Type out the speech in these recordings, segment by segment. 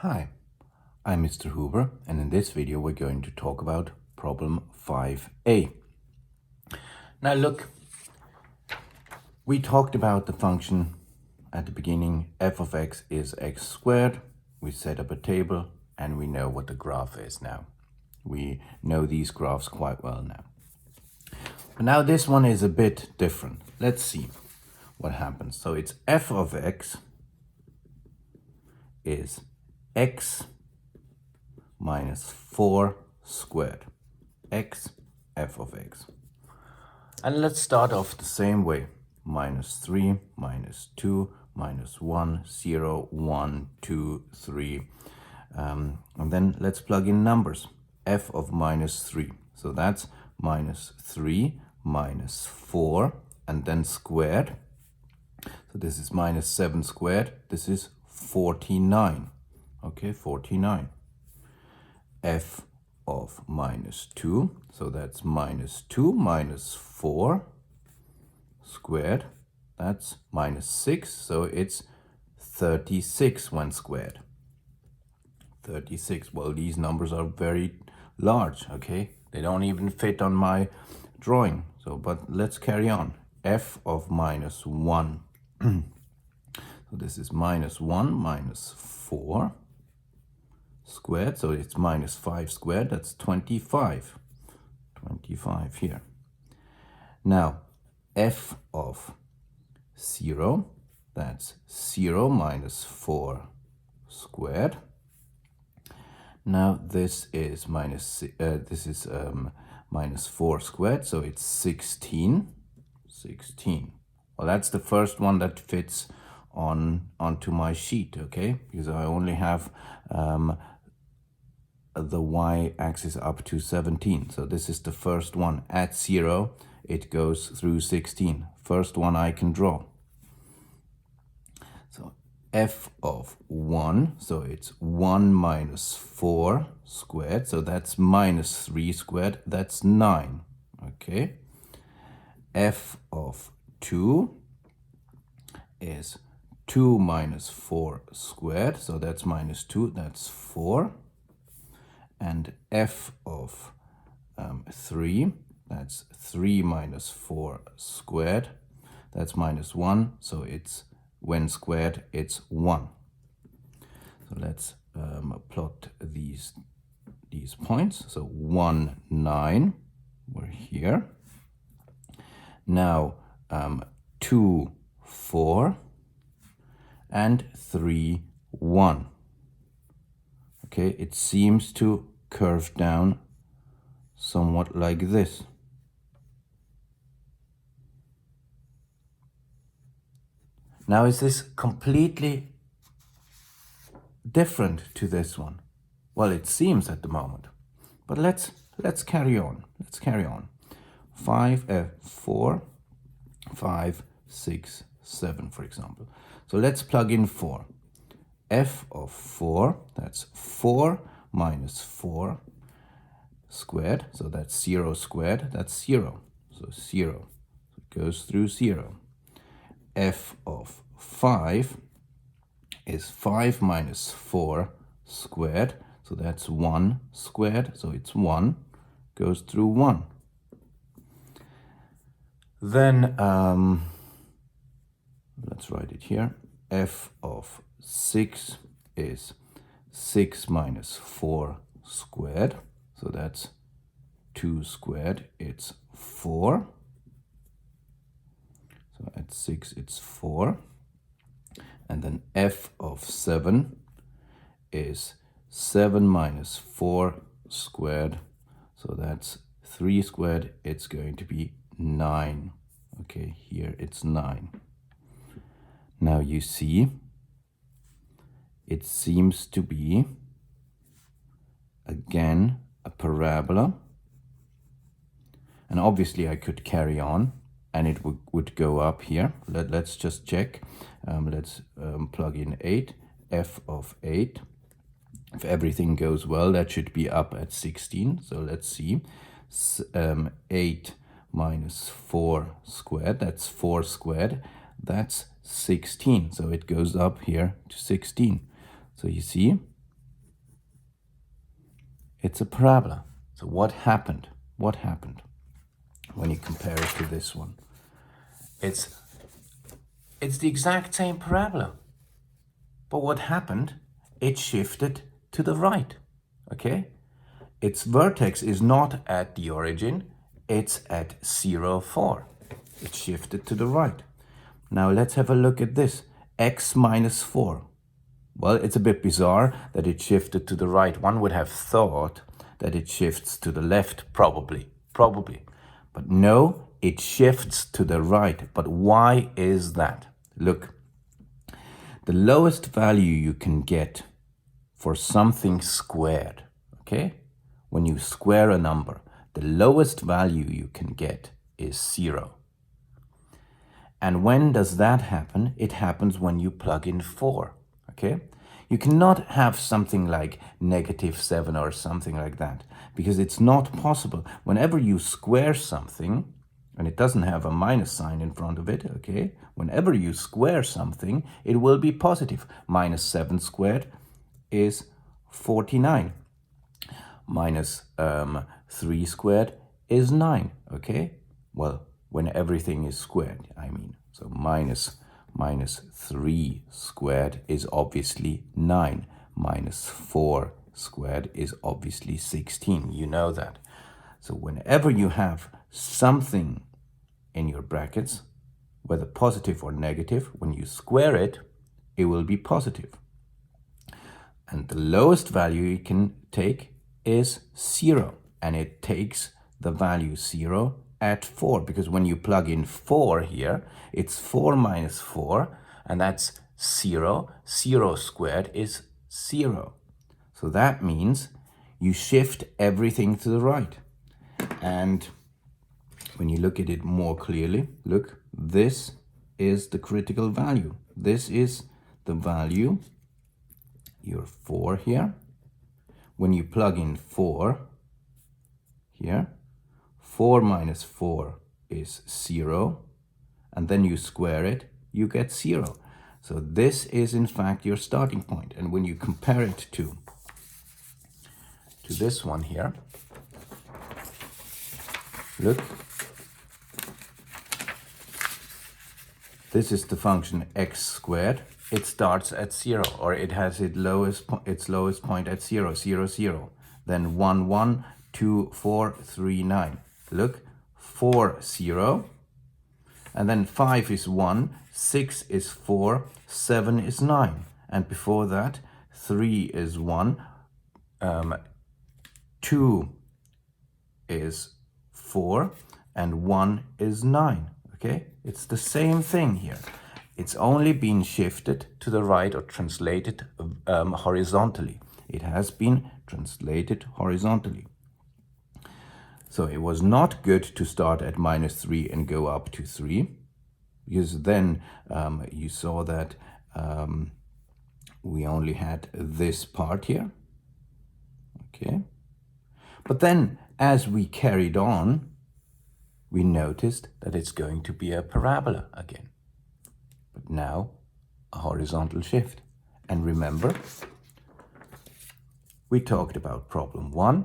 Hi, I'm Mr. Huber, and in this video we're going to talk about problem 5a. Now look, we talked about the function at the beginning. F of x is x squared. We set up a table and we know what the graph is now. We know these graphs quite well now. But now this one is a bit different. Let's see what happens. So it's f of x is x minus 4 squared. X, f of x. And let's start off the same way. Minus 3, minus 2, minus 1, 0, 1, 2, 3. And then let's plug in numbers. F of minus 3. So that's minus 3 minus 4 and then squared. So this is minus 7 squared. This is 49. Okay, 49. F of minus 2. So that's minus 2 minus 4 squared. That's minus 6. So it's 36 when squared. 36. Well, these numbers are very large, okay? They don't even fit on my drawing. So, but let's carry on. F of minus 1. So this is minus 1 minus 4 squared. So it's minus 5 squared. That's 25. 25 here. Now, f of 0. That's 0 minus 4 squared. Now this is minus minus 4 squared, so it's 16. 16. Well, that's the first one that fits onto my sheet, okay? Because I only have the y-axis up to 17. So this is the first one. At 0, it goes through 16. First one I can draw. So f of 1, so it's 1 minus 4 squared. So that's minus 3 squared. That's 9, okay? F of 2 is 2 minus 4 squared. So that's minus 2. That's 4. And f of 3, that's 3 minus 4 squared. That's minus 1. So it's, when squared, it's 1. So let's plot these points. So 1, 9, we're here. Now 2, 4, and 3, 1. Okay, it seems to curve down somewhat like this. Now, is this completely different to this one? Well, it seems at the moment. But let's carry on. Let's carry on. 4, 5, 6, 7, for example. So let's plug in 4. F of 4, that's 4 minus 4 squared. So that's 0 squared. That's 0. So 0. So it goes through 0. F of 5 is 5 minus 4 squared. So that's 1 squared. So it's 1. Goes through 1. Then let's write it here. F of 6 is 6 minus 4 squared. So that's 2 squared. It's 4. So at 6, it's 4. And then f of 7 is 7 minus 4 squared. So that's 3 squared. It's going to be 9. Okay, here it's 9. Now you see, it seems to be, again, a parabola. And obviously I could carry on and it would go up here. Let's just check. Let's plug in 8. F of 8. If everything goes well, that should be up at 16. So let's see. 8 minus 4 squared. That's 4 squared. That's 16. So it goes up here to 16. So you see, It's a parabola. So what happened? What happened when you compare it to this one? It's the exact same parabola. But what happened? It shifted to the right, okay? Its vertex is not at the origin, it's at 0, 4. It shifted to the right. Now let's have a look at this, x minus 4. Well, it's a bit bizarre that it shifted to the right. One would have thought that it shifts to the left, probably. But no, it shifts to the right. But why is that? Look, the lowest value you can get for something squared, okay? When you square a number, the lowest value you can get is 0. And when does that happen? It happens when you plug in 4, okay? You cannot have something like -7 or something like that, because it's not possible. Whenever you square something, and it doesn't have a minus sign in front of it, okay? Whenever you square something, it will be positive. -7 squared is 49. Minus 3 squared is 9, okay? Well, when everything is squared, I mean. So minus 3 squared is obviously 9. Minus 4 squared is obviously 16. You know that. So whenever you have something in your brackets, whether positive or negative, when you square it, it will be positive. And the lowest value you can take is 0. And it takes the value 0 at 4. Because when you plug in 4 here, it's 4 minus 4. And that's 0. 0 squared is 0. So that means you shift everything to the right. And when you look at it more clearly, look, this is the critical value. This is the value, your 4 here. When you plug in 4 here, 4 minus 4 is 0. And then you square it, you get 0. So this is in fact your starting point. And when you compare it to this one here, look, this is the function x squared. It starts at 0, or it has its lowest point at 0, 0, 0. Then 1, 1, 2, 4, 3, 9. Look, 4, 0. And then 5 is 1, 6 is 4, 7 is 9. And before that, 3 is 1, 2 is 4, and 1 is 9. Okay? It's the same thing here. It's only been shifted to the right or translated horizontally. It has been translated horizontally. So it was not good to start at -3 and go up to 3, because then you saw that we only had this part here. Okay. But then as we carried on, we noticed that it's going to be a parabola again. But now a horizontal shift. And remember, we talked about problem 1.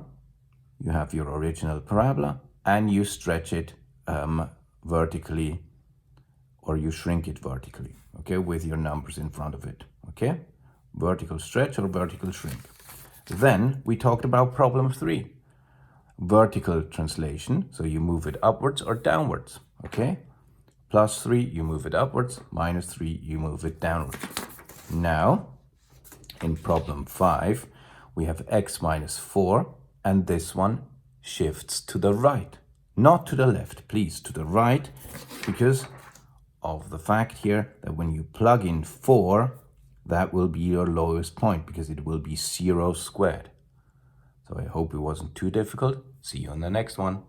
You have your original parabola and you stretch it vertically, or you shrink it vertically, okay, with your numbers in front of it, okay? Vertical stretch or vertical shrink. Then we talked about problem 3. Vertical translation, so you move it upwards or downwards, okay? +3, you move it upwards. -3, you move it downwards. Now, in problem 5, we have x minus 4, and this one shifts to the right. Not to the left, please, to the right, because of the fact here that when you plug in 4, that will be your lowest point, because it will be 0 squared. So I hope it wasn't too difficult. See you on the next one.